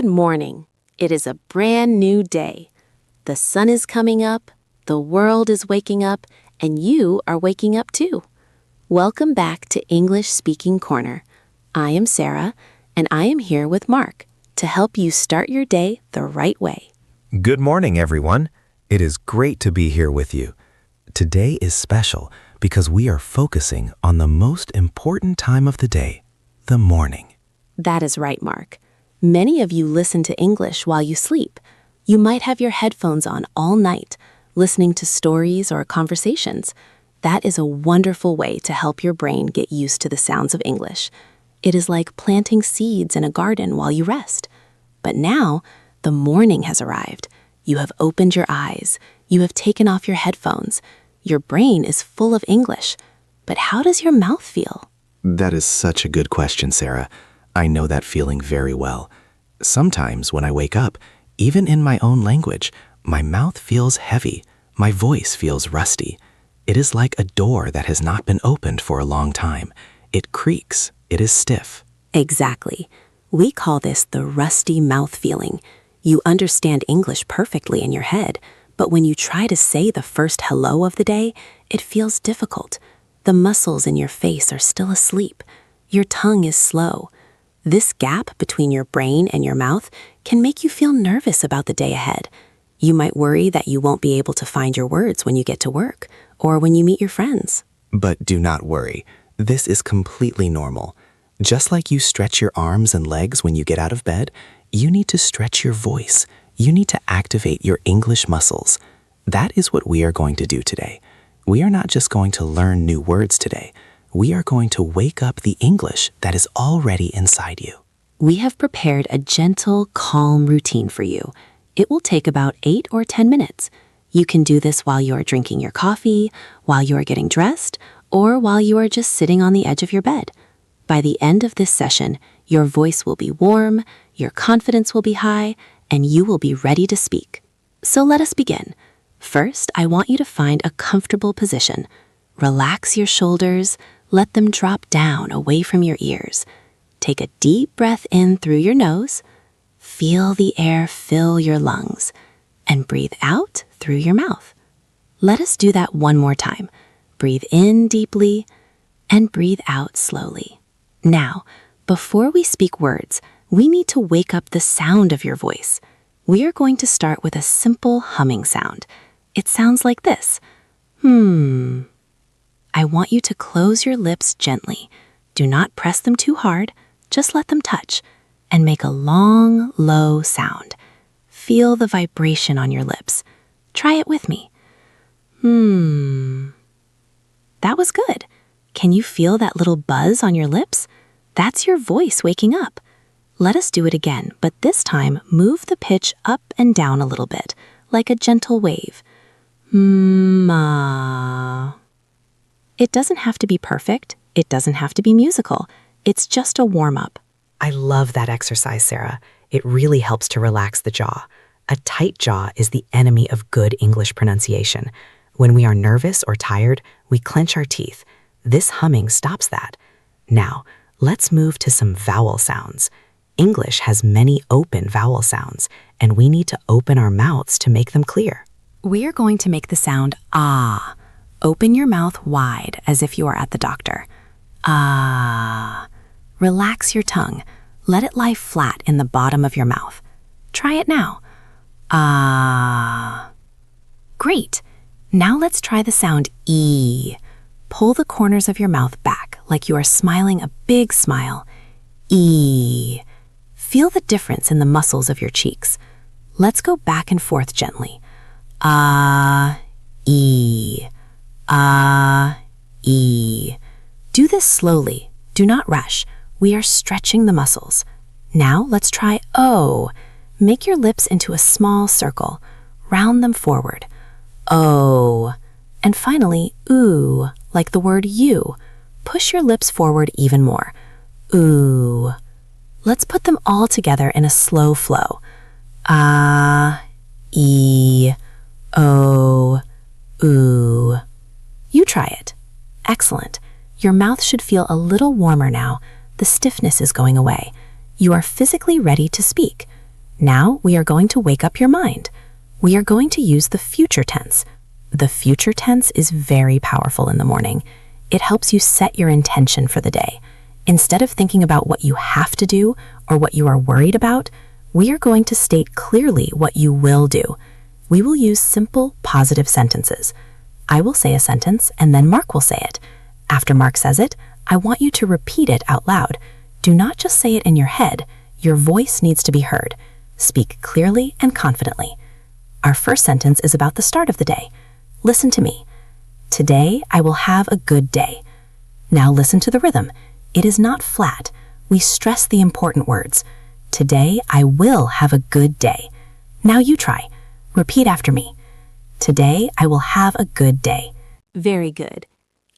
Good morning. It is a brand new day. The sun is coming up, the world is waking up, and you are waking up too. Welcome back to English Speaking Corner. I am Sarah, and I am here with Mark to help you start your day the right way. Good morning, everyone. It is great to be here with you. Today is special because we are focusing on the most important time of the day, the morning. That is right, Mark. Many of you listen to English while you sleep. You might have your headphones on all night, listening to stories or conversations. That is a wonderful way to help your brain get used to the sounds of English. It is like planting seeds in a garden while you rest. But now, the morning has arrived. You have opened your eyes. You have taken off your headphones. Your brain is full of English. But how does your mouth feel? That is such a good question, Sarah. I know that feeling very well. Sometimes when I wake up, even in my own language, my mouth feels heavy. My voice feels rusty. It is like a door that has not been opened for a long time. It creaks. It is stiff. Exactly. We call this the rusty mouth feeling. You understand English perfectly in your head, but when you try to say the first hello of the day, it feels difficult. The muscles in your face are still asleep. Your tongue is slow. This gap between your brain and your mouth can make you feel nervous about the day ahead. You might worry that you won't be able to find your words when you get to work or when you meet your friends. But do not worry. This is completely normal. Just like you stretch your arms and legs when you get out of bed, you need to stretch your voice. You need to activate your English muscles. That is what we are going to do today. We are not just going to learn new words today. We are going to wake up the English that is already inside you. We have prepared a gentle, calm routine for you. It will take about 8 or 10 minutes. You can do this while you are drinking your coffee, while you are getting dressed, or while you are just sitting on the edge of your bed. By the end of this session, your voice will be warm, your confidence will be high, and you will be ready to speak. So let us begin. First, I want you to find a comfortable position. Relax your shoulders. Let them drop down away from your ears. Take a deep breath in through your nose. Feel the air fill your lungs. And breathe out through your mouth. Let us do that one more time. Breathe in deeply and breathe out slowly. Now, before we speak words, we need to wake up the sound of your voice. We are going to start with a simple humming sound. It sounds like this. I want you to close your lips gently. Do not press them too hard. Just let them touch and make a long, low sound. Feel the vibration on your lips. Try it with me. That was good. Can you feel that little buzz on your lips? That's your voice waking up. Let us do it again, but this time move the pitch up and down a little bit, like a gentle wave. It doesn't have to be perfect. It doesn't have to be musical. It's just a warm-up. I love that exercise, Sarah. It really helps to relax the jaw. A tight jaw is the enemy of good English pronunciation. When we are nervous or tired, we clench our teeth. This humming stops that. Now, let's move to some vowel sounds. English has many open vowel sounds, and we need to open our mouths to make them clear. We are going to make the sound ah. Open your mouth wide as if you are at the doctor. Ah. Relax your tongue. Let it lie flat in the bottom of your mouth. Try it now. Ah. Great. Now let's try the sound E. Pull the corners of your mouth back like you are smiling a big smile. E. Feel the difference in the muscles of your cheeks. Let's go back and forth gently. Ah. E. Ah, E. Do this slowly. Do not rush. We are stretching the muscles. Now let's try O. Make your lips into a small circle. Round them forward. O. And finally, oo, like the word you. Push your lips forward even more. Ooh. Let's put them all together in a slow flow. Ah, E, O, ooh. You try it. Excellent. Your mouth should feel a little warmer now. The stiffness is going away. You are physically ready to speak. Now we are going to wake up your mind. We are going to use the future tense. The future tense is very powerful in the morning. It helps you set your intention for the day. Instead of thinking about what you have to do or what you are worried about, we are going to state clearly what you will do. We will use simple, positive sentences. I will say a sentence and then Mark will say it. After Mark says it, I want you to repeat it out loud. Do not just say it in your head. Your voice needs to be heard. Speak clearly and confidently. Our first sentence is about the start of the day. Listen to me. Today, I will have a good day. Now listen to the rhythm. It is not flat. We stress the important words. Today, I will have a good day. Now you try. Repeat after me. Today, I will have a good day. Very good.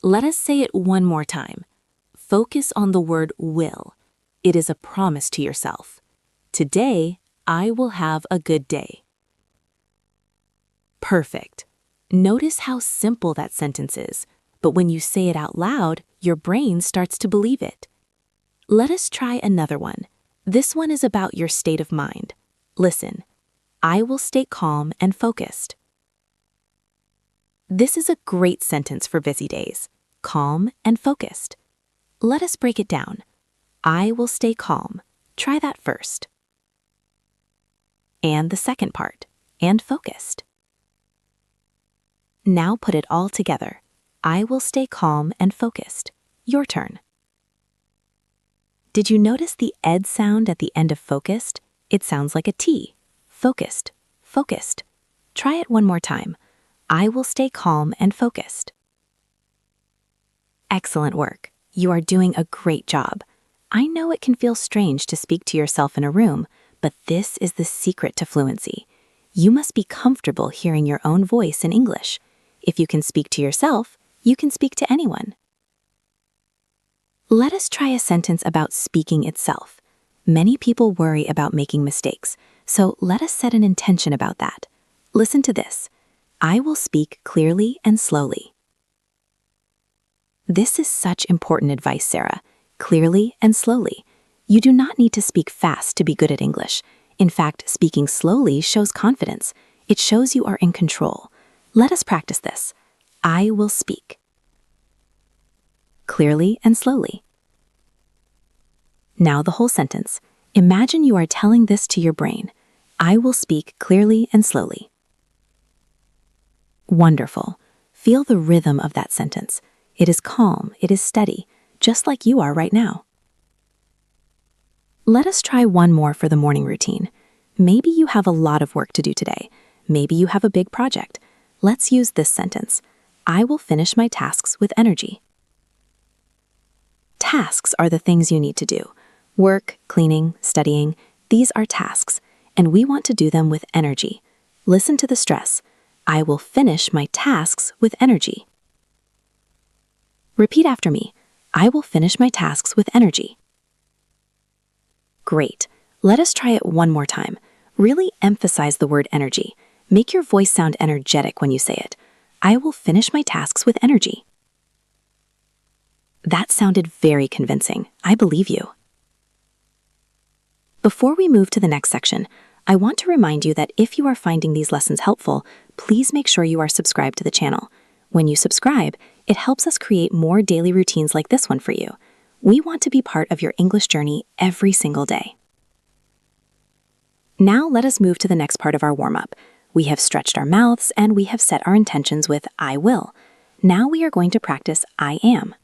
Let us say it one more time. Focus on the word will. It is a promise to yourself. Today, I will have a good day. Perfect. Notice how simple that sentence is, but when you say it out loud, your brain starts to believe it. Let us try another one. This one is about your state of mind. Listen. I will stay calm and focused. This is a great sentence for busy days. Calm and focused. Let us break it down. I will stay calm. Try that first. And the second part, and focused. Now put it all together. I will stay calm and focused. Your turn. Did you notice the ed sound at the end of focused? It sounds like a T. Focused, focused. Try it one more time. I will stay calm and focused. Excellent work. You are doing a great job. I know it can feel strange to speak to yourself in a room, but this is the secret to fluency. You must be comfortable hearing your own voice in English. If you can speak to yourself, you can speak to anyone. Let us try a sentence about speaking itself. Many people worry about making mistakes, so let us set an intention about that. Listen to this. I will speak clearly and slowly. This is such important advice, Sarah. Clearly and slowly. You do not need to speak fast to be good at English. In fact, speaking slowly shows confidence. It shows you are in control. Let us practice this. I will speak. Clearly and slowly. Now the whole sentence. Imagine you are telling this to your brain. I will speak clearly and slowly. Wonderful. Feel the rhythm of that sentence. It is calm, it is steady, just like you are right now. Let us try one more for the morning routine. Maybe you have a lot of work to do today. Maybe you have a big project. Let's use this sentence. I will finish my tasks with energy. Tasks are the things you need to do. Work, cleaning, studying, these are tasks, and we want to do them with energy. Listen to the stress. I will finish my tasks with energy. Repeat after me. I will finish my tasks with energy. Great. Let us try it one more time. Really emphasize the word energy. Make your voice sound energetic when you say it. I will finish my tasks with energy. That sounded very convincing. I believe you. Before we move to the next section, I want to remind you that if you are finding these lessons helpful, please make sure you are subscribed to the channel. When you subscribe, it helps us create more daily routines like this one for you. We want to be part of your English journey every single day. Now let us move to the next part of our warm-up. We have stretched our mouths and we have set our intentions with I will. Now we are going to practice I am.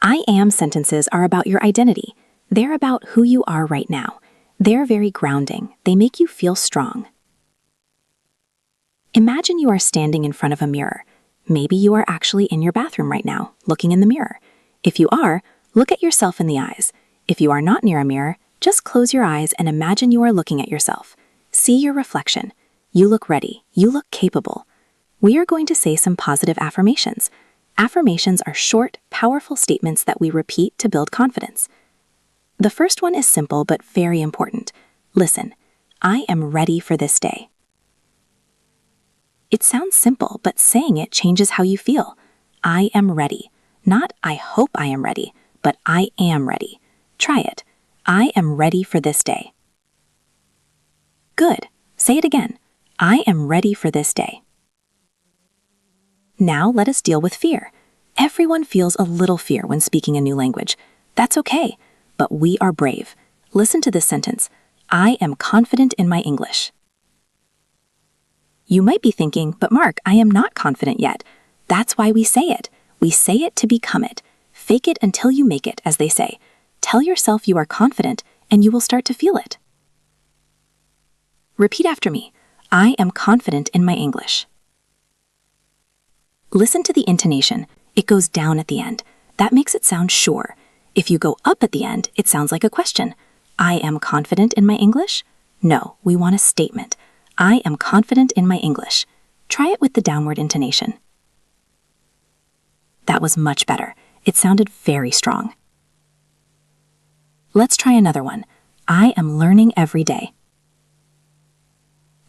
I am sentences are about your identity. They're about who you are right now. They're very grounding. They make you feel strong. Imagine you are standing in front of a mirror. Maybe you are actually in your bathroom right now, looking in the mirror. If you are, look at yourself in the eyes. If you are not near a mirror, just close your eyes and imagine you are looking at yourself. See your reflection. You look ready. You look capable. We are going to say some positive affirmations. Affirmations are short, powerful statements that we repeat to build confidence. The first one is simple but very important. Listen, I am ready for this day. It sounds simple, but saying it changes how you feel. I am ready. Not I hope I am ready, but I am ready. Try it. I am ready for this day. Good. Say it again. I am ready for this day. Now let us deal with fear. Everyone feels a little fear when speaking a new language. That's okay, but we are brave. Listen to this sentence. I am confident in my English. You might be thinking, but Mark, I am not confident yet. That's why we say it. We say it to become it. Fake it until you make it, as they say. Tell yourself you are confident, and you will start to feel it. Repeat after me. I am confident in my English. Listen to the intonation. It goes down at the end. That makes it sound sure. If you go up at the end, it sounds like a question. I am confident in my English? No, we want a statement. I am confident in my English. Try it with the downward intonation. That was much better. It sounded very strong. Let's try another one. I am learning every day.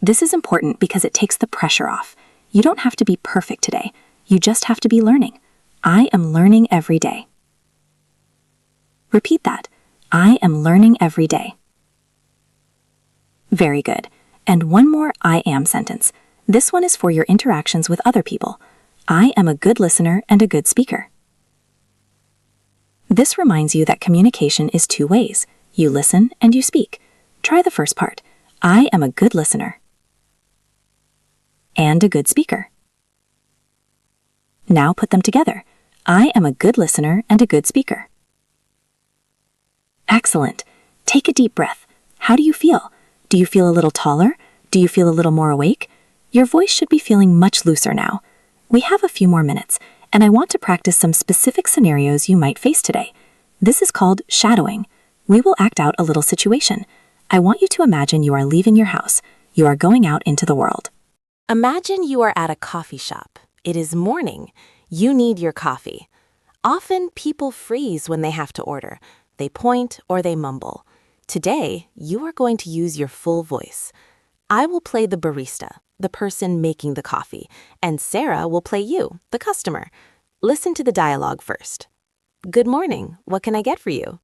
This is important because it takes the pressure off. You don't have to be perfect today. You just have to be learning. I am learning every day. Repeat that. I am learning every day. Very good. And one more I am sentence. This one is for your interactions with other people. I am a good listener and a good speaker. This reminds you that communication is two ways. You listen and you speak. Try the first part. I am a good listener and a good speaker. Now put them together. I am a good listener and a good speaker. Excellent. Take a deep breath. How do you feel? Do you feel a little taller? Do you feel a little more awake? Your voice should be feeling much looser now. We have a few more minutes, and I want to practice some specific scenarios you might face today. This is called shadowing. We will act out a little situation. I want you to imagine you are leaving your house. You are going out into the world. Imagine you are at a coffee shop. It is morning. You need your coffee. Often people freeze when they have to order. They point or they mumble. Today, you are going to use your full voice. I will play the barista, the person making the coffee, and Sarah will play you, the customer. Listen to the dialogue first. Good morning. What can I get for you?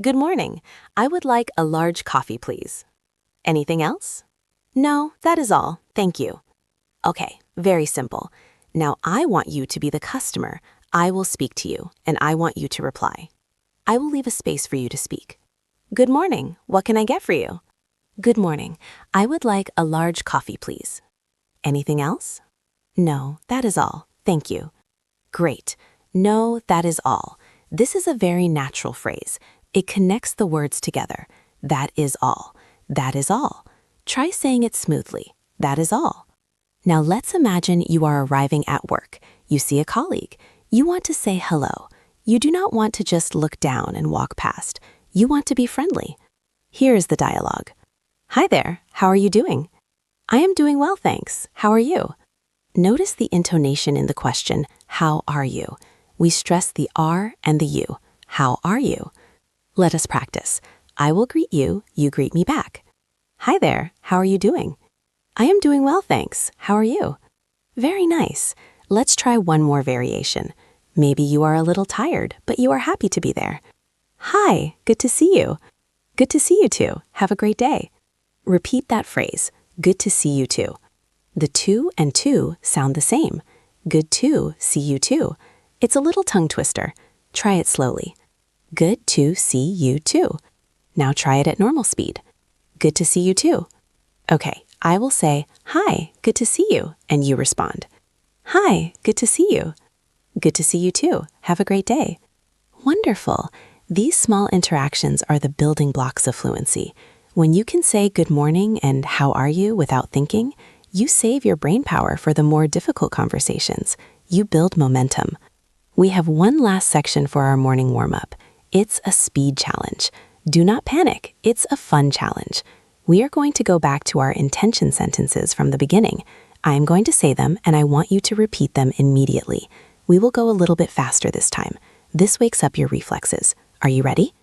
Good morning. I would like a large coffee, please. Anything else? No, that is all. Thank you. Okay, very simple. Now I want you to be the customer. I will speak to you, and I want you to reply. I will leave a space for you to speak. Good morning. What can I get for you? Good morning. I would like a large coffee, please. Anything else? No, that is all. Thank you. Great. No, that is all. This is a very natural phrase. It connects the words together. That is all. That is all. Try saying it smoothly. That is all. Now let's imagine you are arriving at work. You see a colleague. You want to say hello. You do not want to just look down and walk past. You want to be friendly. Here is the dialogue. Hi there. How are you doing? I am doing well, thanks. How are you? Notice the intonation in the question, how are you? We stress the R and the U. How are you? Let us practice. I will greet you, you greet me back. Hi there. How are you doing? I am doing well, thanks. How are you? Very nice. Let's try one more variation. Maybe you are a little tired, but you are happy to be there. Hi, good to see you. Good to see you too. Have a great day. Repeat that phrase, good to see you too. The to and to sound the same. Good to see you too. It's a little tongue twister. Try it slowly. Good to see you too. Now try it at normal speed. Good to see you too. Okay, I will say, hi, good to see you, and you respond. Hi, good to see you. Good to see you too. Have a great day. Wonderful. These small interactions are the building blocks of fluency. When you can say good morning and how are you without thinking, you save your brain power for the more difficult conversations. You build momentum. We have one last section for our morning warm-up. It's a speed challenge. Do not panic. It's a fun challenge. We are going to go back to our intention sentences from the beginning. I am going to say them, and I want you to repeat them immediately. We will go a little bit faster this time. This wakes up your reflexes. Are you ready?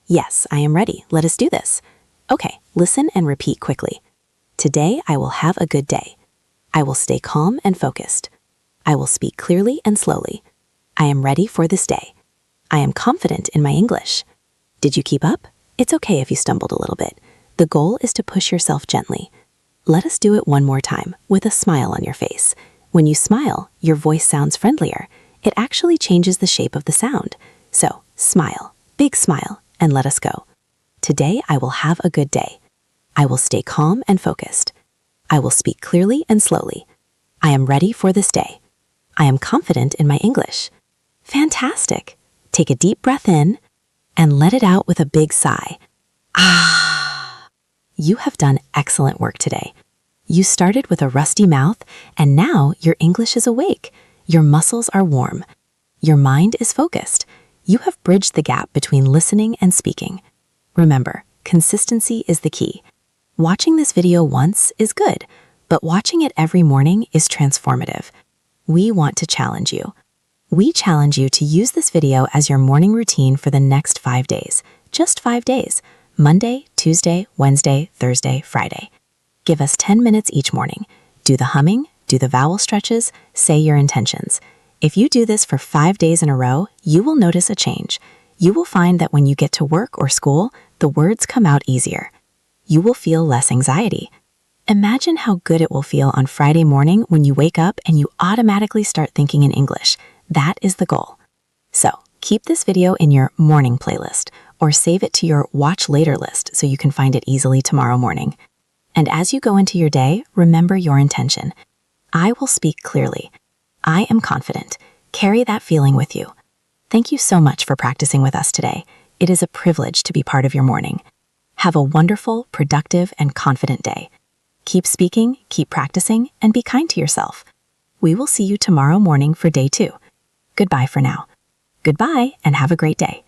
Yes, I am ready. Let us do this. Okay, listen and repeat quickly. Today, I will have a good day. I will stay calm and focused. I will speak clearly and slowly. I am ready for this day. I am confident in my English. Did you keep up? It's okay if you stumbled a little bit. The goal is to push yourself gently. Let us do it one more time with a smile on your face. When you smile, your voice sounds friendlier. It actually changes the shape of the sound. So, smile, big smile, and let us go. Today, I will have a good day. I will stay calm and focused. I will speak clearly and slowly. I am ready for this day. I am confident in my English. Fantastic. Take a deep breath in and let it out with a big sigh. Ah! You have done excellent work today. You started with a rusty mouth, and now your English is awake. Your muscles are warm. Your mind is focused. You have bridged the gap between listening and speaking. Remember, consistency is the key. Watching this video once is good, but watching it every morning is transformative. We want to challenge you. We challenge you to use this video as your morning routine for the next 5 days. Just 5 days. Monday, Tuesday, Wednesday, Thursday, Friday. Give us 10 minutes each morning. Do the humming, do the vowel stretches, say your intentions. If you do this for 5 days in a row, you will notice a change. You will find that when you get to work or school, the words come out easier. You will feel less anxiety. Imagine how good it will feel on Friday morning when you wake up and you automatically start thinking in English. That is the goal. So, keep this video in your morning playlist or save it to your watch later list so you can find it easily tomorrow morning. And as you go into your day, remember your intention. I will speak clearly. I am confident. Carry that feeling with you. Thank you so much for practicing with us today. It is a privilege to be part of your morning. Have a wonderful, productive, and confident day. Keep speaking, keep practicing, and be kind to yourself. We will see you tomorrow morning for day 2. Goodbye for now. Goodbye, and have a great day.